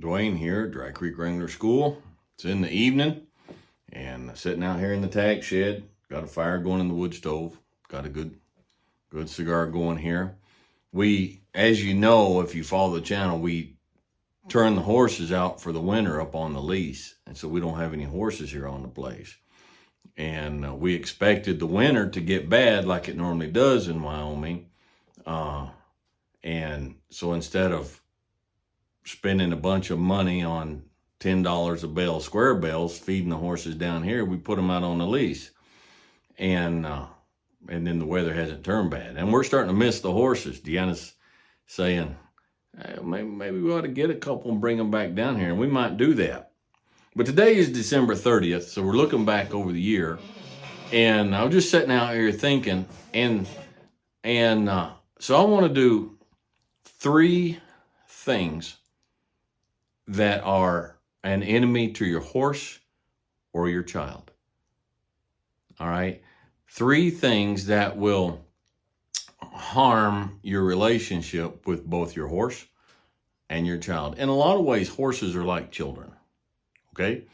Dwayne here, Dry Creek Wrangler School. It's in the evening, and sitting out here in the tack shed. Got a fire going in the wood stove. Got a good cigar going here. We, as you know, if you follow the channel, we turn the horses out for the winter up on the lease, and so we don't have any horses here on the place. And we expected the winter to get bad like it normally does in Wyoming. And so instead of spending a bunch of money on $10 a bale, square bales, feeding the horses down here, we put them out on the lease. And then the weather hasn't turned bad. And we're starting to miss the horses. Deanna's saying, hey, maybe we ought to get a couple and bring them back down here. And we might do that. But today is December 30th, so we're looking back over the year. And I was just sitting out here thinking, so I want to do 3 things that are an enemy to your horse or your child. All right? 3 things that will harm your relationship with both your horse and your child. In a lot of ways, horses are like children. Okay?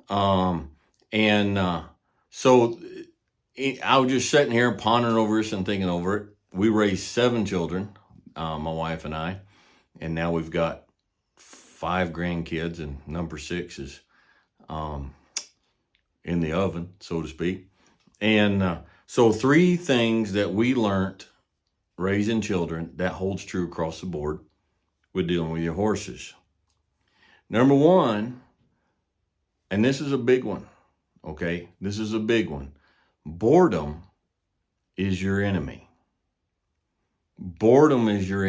So I was just sitting here pondering over this and thinking over it. We raised 7 children, my wife and I, and now we've got 5 grandkids, and number 6 is in the oven, so to speak. And so 3 things that we learned raising children that holds true across the board with dealing with your horses. Number 1, and this is a big one, okay? This is a big one. Boredom is your enemy. Boredom is your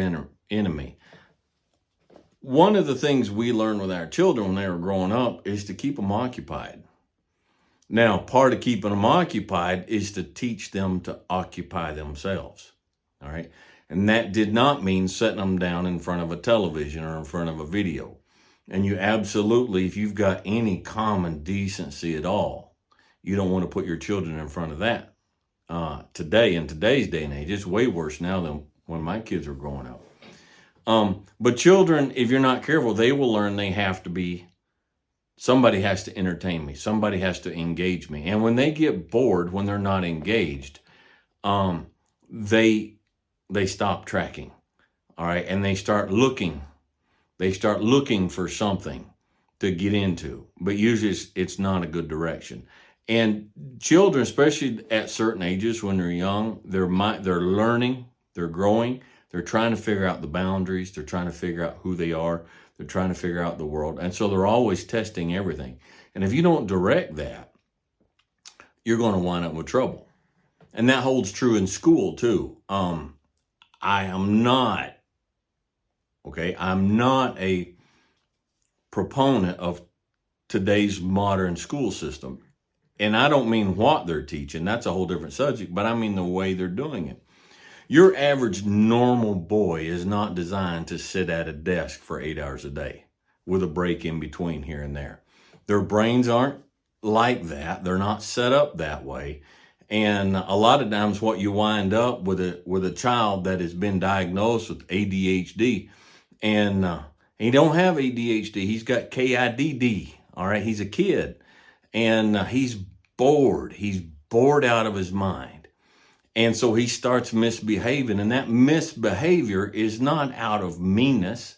enemy. One of the things we learned with our children when they were growing up is to keep them occupied. Now, part of keeping them occupied is to teach them to occupy themselves, all right? And that did not mean setting them down in front of a television or in front of a video. And you absolutely, if you've got any common decency at all, you don't want to put your children in front of that. Today, in today's day and age, it's way worse now than when my kids were growing up. But children, if you're not careful, they will learn somebody has to entertain me. Somebody has to engage me. And when they get bored, when they're not engaged, they stop tracking. All right. And they start looking for something to get into, but usually it's not a good direction. And children, especially at certain ages when they're young, they're learning, they're growing, they're trying to figure out the boundaries, they're trying to figure out who they are, they're trying to figure out the world. And so they're always testing everything. And if you don't direct that, you're going to wind up with trouble. And that holds true in school too. I'm not a proponent of today's modern school system. And I don't mean what they're teaching. That's a whole different subject, but I mean the way they're doing it. Your average normal boy is not designed to sit at a desk for 8 hours a day with a break in between here and there. Their brains aren't like that. They're not set up that way. And a lot of times what you wind up with a child that has been diagnosed with ADHD, and he don't have ADHD. He's got KIDD. All right. He's a kid, and he's bored. He's bored out of his mind. And so he starts misbehaving, and that misbehavior is not out of meanness.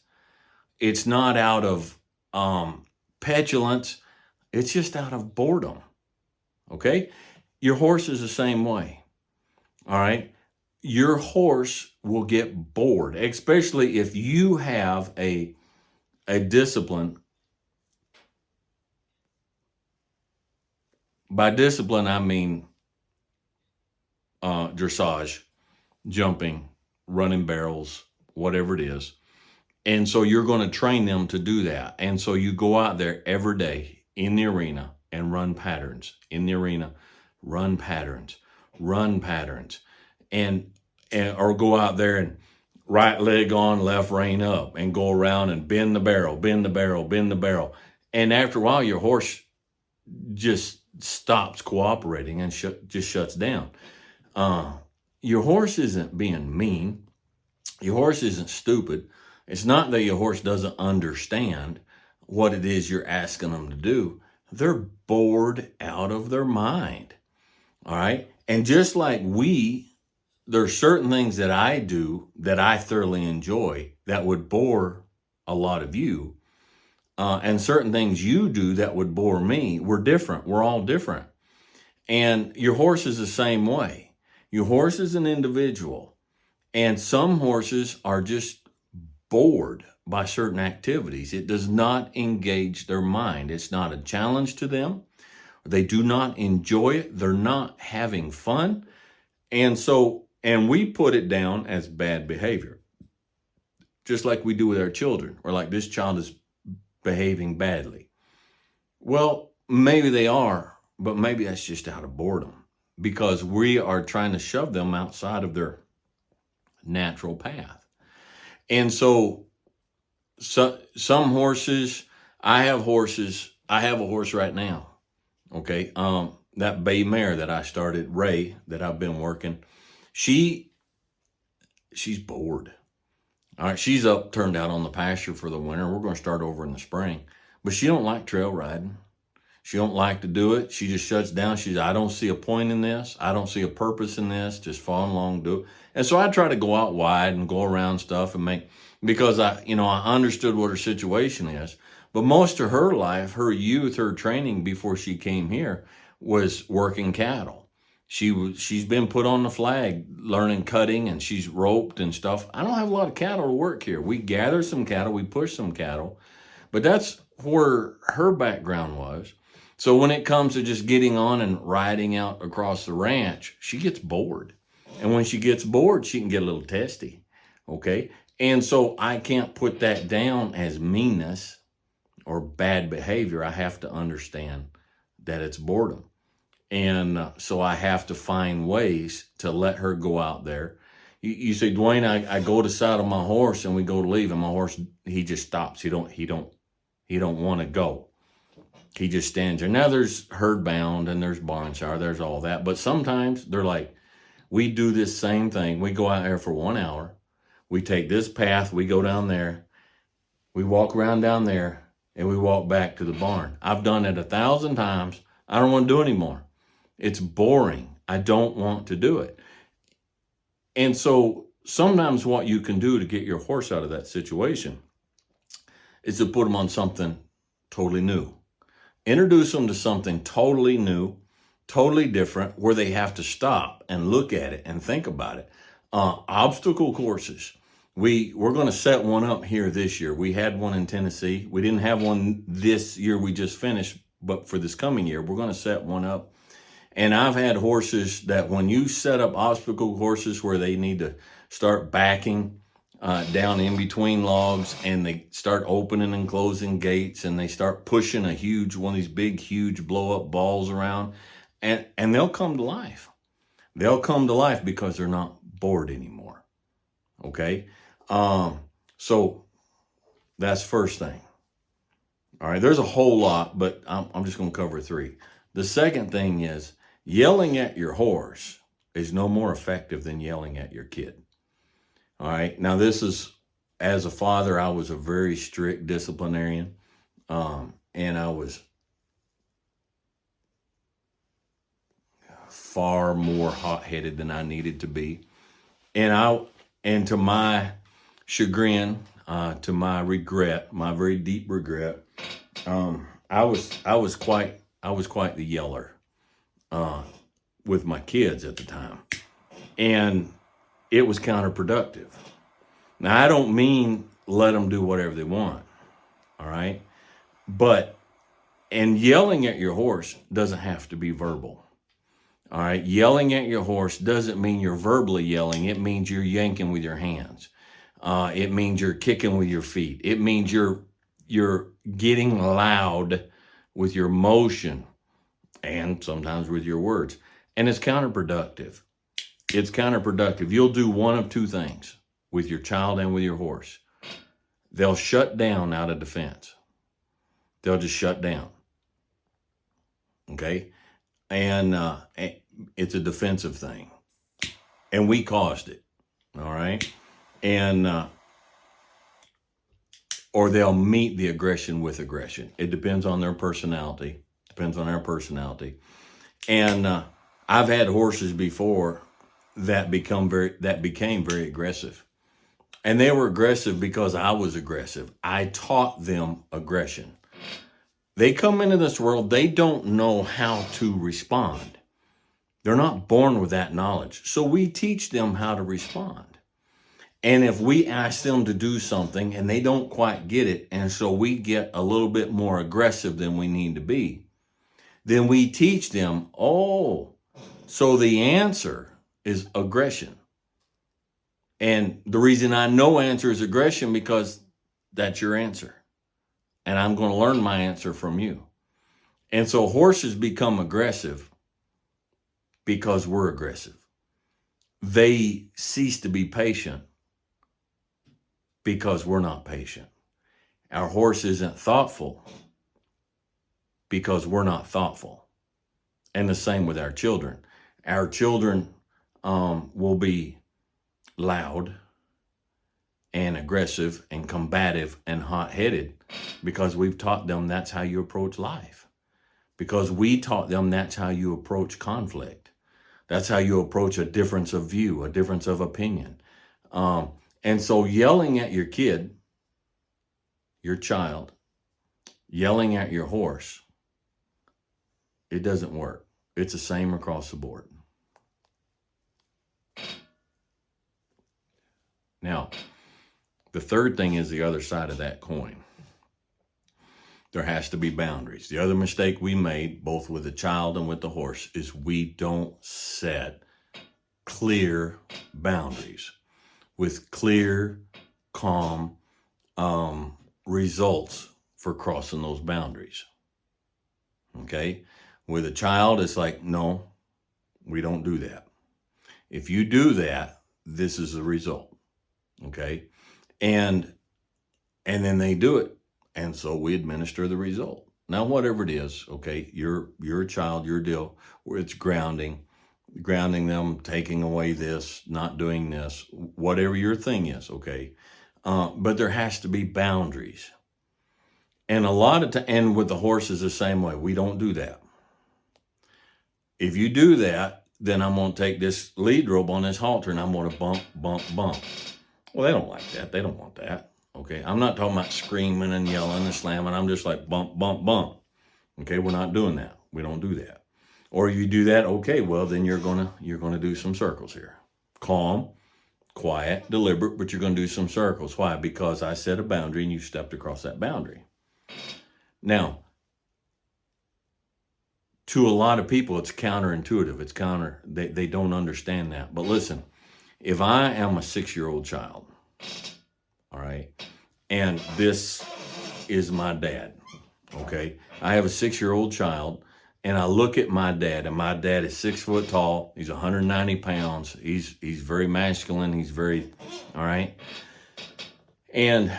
It's not out of petulance. It's just out of boredom. Okay. Your horse is the same way. All right. Your horse will get bored, especially if you have a discipline. By discipline, I mean dressage, jumping, running barrels, whatever it is. And so you're going to train them to do that. And so you go out there every day in the arena and run patterns. In the arena, run patterns. Or go out there and right leg on, left rein up, and go around and bend the barrel. And after a while, your horse just stops cooperating and just shuts down. Your horse isn't being mean. Your horse isn't stupid. It's not that your horse doesn't understand what it is you're asking them to do. They're bored out of their mind. All right. And just like there's certain things that I do that I thoroughly enjoy that would bore a lot of you. And certain things you do that would bore me. We're different. We're all different. And your horse is the same way. Your horse is an individual. And some horses are just bored by certain activities. It does not engage their mind. It's not a challenge to them. They do not enjoy it. They're not having fun. And we put it down as bad behavior, just like we do with our children, or like this child is behaving badly. Well, maybe they are, but maybe that's just out of boredom, because we are trying to shove them outside of their natural path. And so some horses, I have a horse right now. Okay. That bay mare that I started, Ray, that I've been working, she's bored. All right. She's turned out on the pasture for the winter. We're going to start over in the spring, but she don't like trail riding. She don't like to do it. She just shuts down. I don't see a point in this. I don't see a purpose in this. Just follow along, do it. And so I try to go out wide and go around stuff and because I understood what her situation is. But most of her life, her youth, her training before she came here was working cattle. She's been put on the flag, learning cutting, and she's roped and stuff. I don't have a lot of cattle to work here. We gather some cattle, we push some cattle, but that's where her background was. So when it comes to just getting on and riding out across the ranch, she gets bored. And when she gets bored, she can get a little testy. Okay. And so I can't put that down as meanness or bad behavior. I have to understand that it's boredom. And so I have to find ways to let her go out there. You say, Dwayne, I go to saddle my horse and we go to leave, and my horse, he just stops. He don't want to go. He just stands there. Now there's herd bound and there's barn shire, there's all that. But sometimes they're like, we do this same thing. We go out there for 1 hour. We take this path. We go down there. We walk around down there and we walk back to the barn. I've done it 1,000 times. I don't want to do it anymore. It's boring. I don't want to do it. And so sometimes what you can do to get your horse out of that situation is to put them on something totally new. Introduce them to something totally new, totally different, where they have to stop and look at it and think about it. Obstacle courses. We're going to set one up here this year. We had one in Tennessee. We didn't have one this year we just finished, but for this coming year, we're going to set one up. And I've had horses that when you set up obstacle courses where they need to start backing down in between logs, and they start opening and closing gates, and they start pushing one of these big, huge blow up balls around, and they'll come to life. They'll come to life because they're not bored anymore. Okay. So that's first thing. All right. There's a whole lot, but I'm just going to cover 3. The second thing is yelling at your horse is no more effective than yelling at your kid. All right. Now, this is, as a father, I was a very strict disciplinarian, and I was far more hot-headed than I needed to be. And to my chagrin, to my regret, my very deep regret, I was quite the yeller with my kids at the time, and it was counterproductive. Now, I don't mean let them do whatever they want, all right? And yelling at your horse doesn't have to be verbal, all right? Yelling at your horse doesn't mean you're verbally yelling. It means you're yanking with your hands. It means you're kicking with your feet. It means you're getting loud with your motion and sometimes with your words. And it's counterproductive. It's counterproductive. You'll do one of 2 things with your child and with your horse. They'll shut down out of defense. They'll just shut down. Okay? And it's a defensive thing. And we caused it. All right? And or they'll meet the aggression with aggression. It depends on their personality. Depends on their personality. And I've had horses before that became very aggressive. And they were aggressive because I was aggressive. I taught them aggression. They come into this world, they don't know how to respond. They're not born with that knowledge. So we teach them how to respond. And if we ask them to do something and they don't quite get it, and so we get a little bit more aggressive than we need to be, then we teach them, oh, so the answer is aggression. And the reason I know answer is aggression because that's your answer. And I'm going to learn my answer from you. And so horses become aggressive because we're aggressive. They cease to be patient because we're not patient. Our horse isn't thoughtful because we're not thoughtful. And the same with our children. Our children will be loud and aggressive and combative and hot-headed because we've taught them that's how you approach life. Because we taught them that's how you approach conflict. That's how you approach a difference of view, a difference of opinion. And so yelling at your kid, your child, yelling at your horse, it doesn't work. It's the same across the board. Now, the third thing is the other side of that coin. There has to be boundaries. The other mistake we made, both with the child and with the horse, is we don't set clear boundaries with clear, calm results for crossing those boundaries. Okay? With a child, it's like, no, we don't do that. If you do that, this is the result. Okay? And then they do it. And so we administer the result. Now, whatever it is, okay, you're a child, your deal, where it's grounding them, taking away this, not doing this, whatever your thing is, okay? But there has to be boundaries. And and with the horses the same way, we don't do that. If you do that, then I'm going to take this lead rope on this halter and I'm going to bump, bump, bump. Well, they don't like that. They don't want that. Okay, I'm not talking about screaming and yelling and slamming. I'm just like bump, bump, bump. Okay, we're not doing that. We don't do that. Or you do that, okay, well, then you're gonna do some circles here. Calm, quiet, deliberate, but you're gonna do some circles. Why? Because I set a boundary and you stepped across that boundary. Now, to a lot of people, it's counterintuitive. They don't understand that. But listen, if I am a 6-year-old child, all right, and this is my dad, okay? I have a 6-year-old child, and I look at my dad, and my dad is 6 foot tall. He's 190 pounds. He's very masculine. He's very, all right? And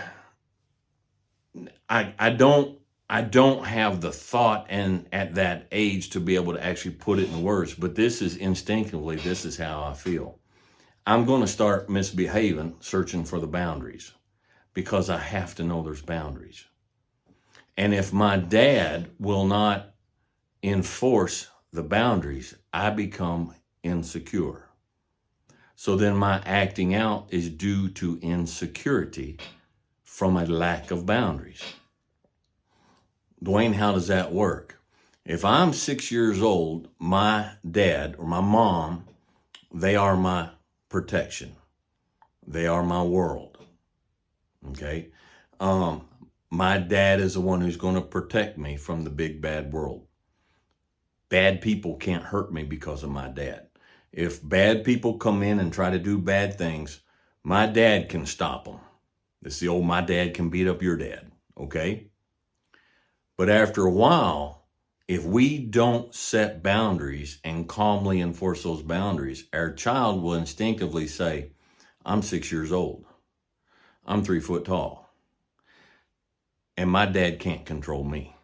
I don't have the thought and at that age to be able to actually put it in words, but this is instinctively, this is how I feel. I'm going to start misbehaving, searching for the boundaries, because I have to know there's boundaries. And if my dad will not enforce the boundaries, I become insecure. So then my acting out is due to insecurity from a lack of boundaries. Dwayne, how does that work? If I'm 6 years old, my dad or my mom, they are my protection. They are my world. Okay? My dad is the one who's going to protect me from the big bad world. Bad people can't hurt me because of my dad. If bad people come in and try to do bad things, my dad can stop them. It's the old, my dad can beat up your dad. Okay? But after a while, if we don't set boundaries and calmly enforce those boundaries, our child will instinctively say, I'm 6 years old. I'm 3 foot tall. And my dad can't control me.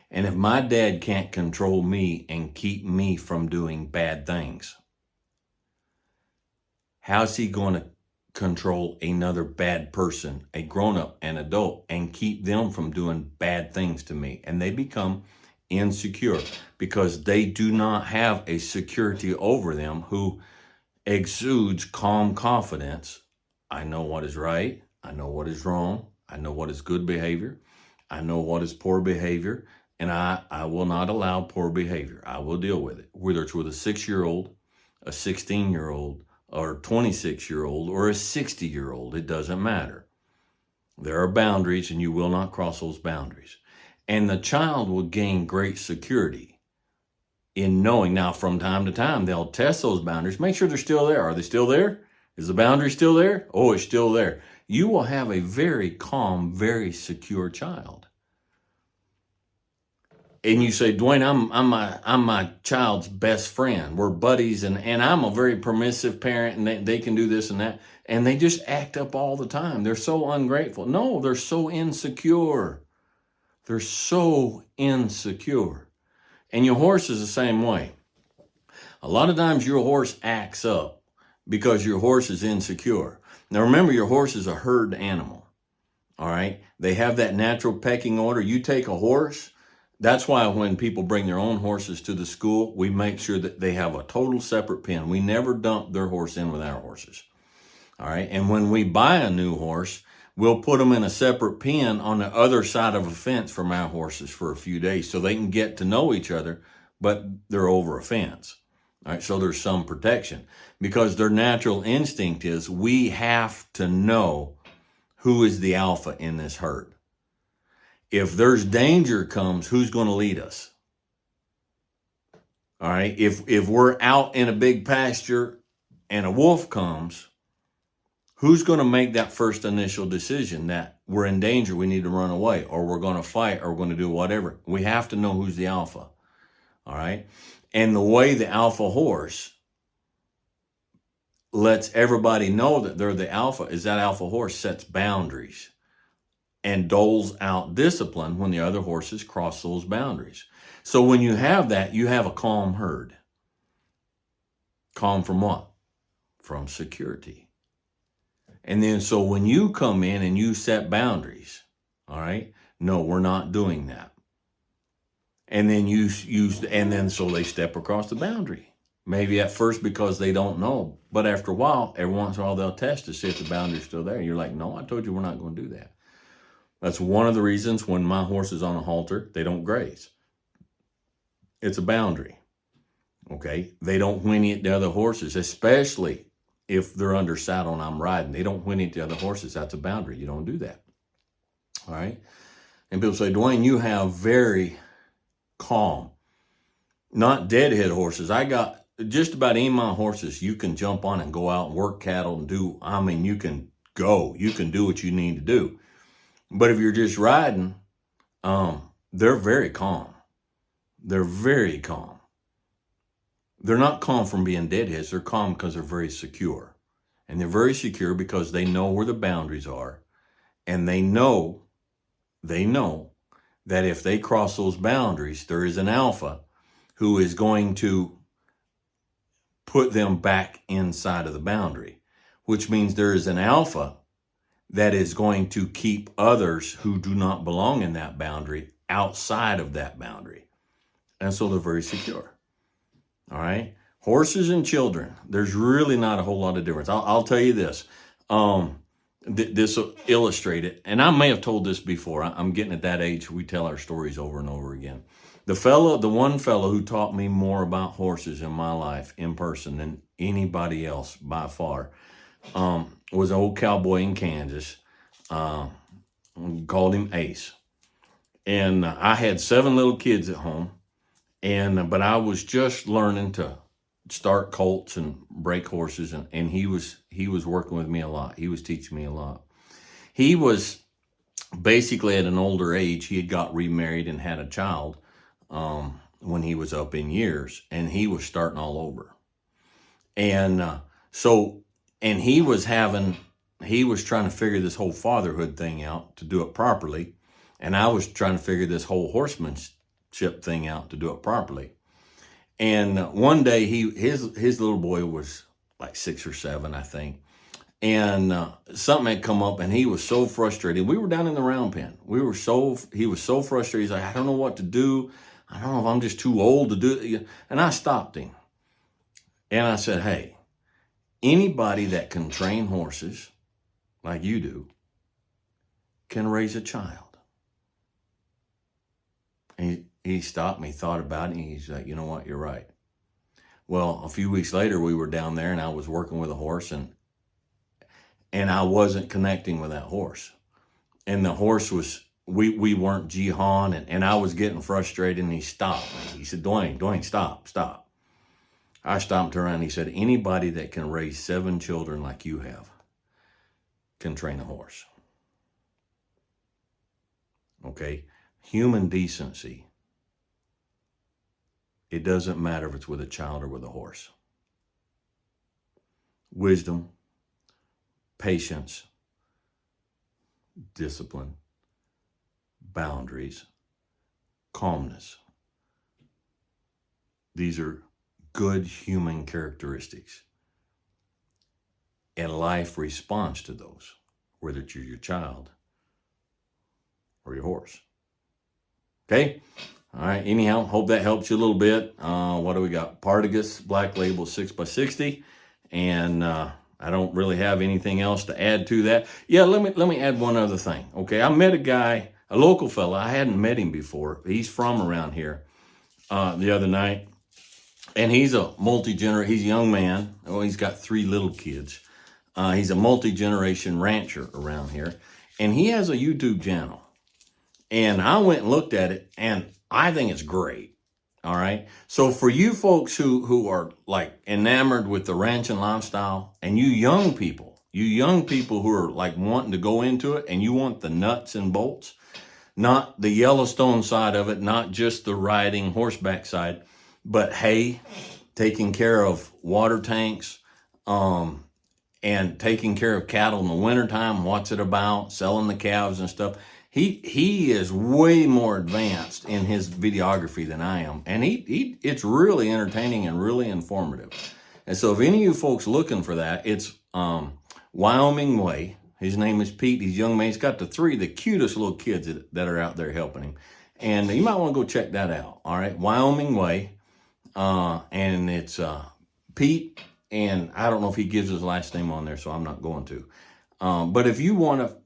And if my dad can't control me and keep me from doing bad things, how's he going to control another bad person, a grown-up, an adult, and keep them from doing bad things to me. And they become insecure because they do not have a security over them who exudes calm confidence. I know what is right. I know what is wrong. I know what is good behavior. I know what is poor behavior. And I will not allow poor behavior. I will deal with it, whether it's with a 6-year-old, a 16-year-old, or a 26-year-old, or a 60-year-old. It doesn't matter. There are boundaries, and you will not cross those boundaries. And the child will gain great security in knowing. Now, from time to time, they'll test those boundaries. Make sure they're still there. Are they still there? Is the boundary still there? Oh, it's still there. You will have a very calm, very secure child. And you say, Dwayne, I'm my child's best friend. We're buddies, and I'm a very permissive parent, and they can do this and that. And they just act up all the time. They're so ungrateful. No, they're so insecure. They're so insecure. And your horse is the same way. A lot of times your horse acts up because your horse is insecure. Now remember, your horse is a herd animal. All right? They have that natural pecking order. You take a horse. That's why when people bring their own horses to the school, we make sure that they have a total separate pen. We never dump their horse in with our horses. All right. And when we buy a new horse, we'll put them in a separate pen on the other side of a fence from our horses for a few days so they can get to know each other, but they're over a fence. All right. So there's some protection because their natural instinct is we have to know who is the alpha in this herd. If there's danger comes, who's going to lead us? All right. If we're out in a big pasture and a wolf comes, who's going to make that first initial decision that we're in danger, we need to run away, or we're going to fight, or we're going to do whatever? We have to know who's the alpha. All right. And the way the alpha horse lets everybody know that they're the alpha is that alpha horse sets boundaries and doles out discipline when the other horses cross those boundaries. So when you have that, you have a calm herd. Calm from what? From security. And then so when you come in and you set boundaries, all right, no, we're not doing that. And then so they step across the boundary. Maybe at first because they don't know, but after a while, every once in a while they'll test to see if the boundary's still there. You're like, no, I told you we're not going to do that. That's one of the reasons when my horse is on a halter, they don't graze. It's a boundary, okay? They don't whinny at the other horses, especially if they're under saddle and I'm riding. They don't whinny at the other horses. That's a boundary. You don't do that, all right? And people say, Dwayne, you have very calm, not deadhead horses. I got just about any of my horses you can jump on and go out and work cattle and do, you can go. You can do what you need to do. But if you're just riding, they're very calm. They're very calm. They're not calm from being deadheads. They're calm because they're very secure. And they're very secure because they know where the boundaries are. And they know that if they cross those boundaries, there is an alpha who is going to put them back inside of the boundary, which means there is an alpha that is going to keep others who do not belong in that boundary outside of that boundary. And so they're very secure. All right. Horses and children, there's really not a whole lot of difference. I'll tell you this. This will illustrate it. And I may have told this before. I'm getting at that age. We tell our stories over and over again. The one fellow who taught me more about horses in my life in person than anybody else by far, was an old cowboy in Kansas. Called him Ace. And I had 7 little kids at home. But I was just learning to start colts and break horses. And he was working with me a lot. He was teaching me a lot. He was basically at an older age. He had got remarried and had a child when he was up in years. And he was starting all over. And he was trying to figure this whole fatherhood thing out to do it properly. And I was trying to figure this whole horsemanship thing out to do it properly. And one day his little boy was like 6 or 7, I think. And something had come up, and he was so frustrated. We were down in the round pen. He was so frustrated. He's like, I don't know what to do. I don't know if I'm just too old to do it. And I stopped him. And I said, hey, anybody that can train horses like you do can raise a child. And he stopped me, thought about it, and he's like, you know what, you're right. Well, a few weeks later, we were down there, and I was working with a horse, and I wasn't connecting with that horse. And the horse was, we weren't jihad, and I was getting frustrated, and he stopped me. He said, Dwayne, stop. I stopped around, and he said, anybody that can raise 7 children like you have can train a horse. Okay? Human decency. It doesn't matter if it's with a child or with a horse. Wisdom, patience, discipline, boundaries, calmness. These are good human characteristics. And life responds to those, whether it's your child or your horse. Okay? All right. Anyhow, hope that helps you a little bit. What do we got? Partagas Black Label 6x60. And I don't really have anything else to add to that. Yeah, let me add one other thing. Okay, I met a guy, a local fella. I hadn't met him before. He's from around here the other night. And he's a he's a young man. Oh, he's got 3 little kids. He's a multi-generation rancher around here. And he has a YouTube channel. And I went and looked at it, and I think it's great. All right. So for you folks who are like enamored with the ranching lifestyle, and you young people who are like wanting to go into it, and you want the nuts and bolts, not the Yellowstone side of it, not just the riding horseback side, but hay, taking care of water tanks, and taking care of cattle in the wintertime, what's it about, selling the calves and stuff. He is way more advanced in his videography than I am. And it's really entertaining and really informative. And so if any of you folks looking for that, it's Wyoming Way. His name is Pete. He's a young man. He's got the cutest little kids that are out there helping him. And you might want to go check that out. All right. Wyoming Way. And it's Pete. And I don't know if he gives his last name on there, so I'm not going to. But if you want to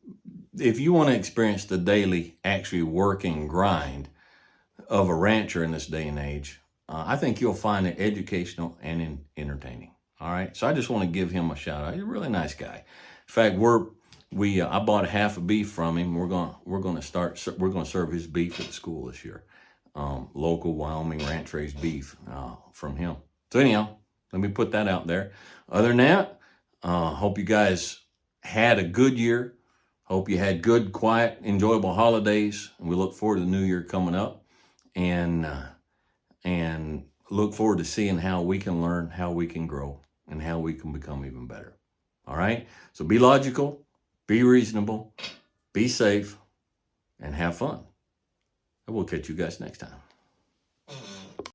experience the daily, actually working grind of a rancher in this day and age, I think you'll find it educational and entertaining. All right. So I just want to give him a shout out. He's a really nice guy. In fact, I bought half a beef from him. We're going to serve his beef at the school this year. Local Wyoming ranch raised beef from him. So anyhow, let me put that out there. Other than that, hope you guys had a good year. Hope you had good, quiet, enjoyable holidays. And we look forward to the new year coming up, and look forward to seeing how we can learn, how we can grow, and how we can become even better. All right? So be logical, be reasonable, be safe, and have fun. And we'll catch you guys next time.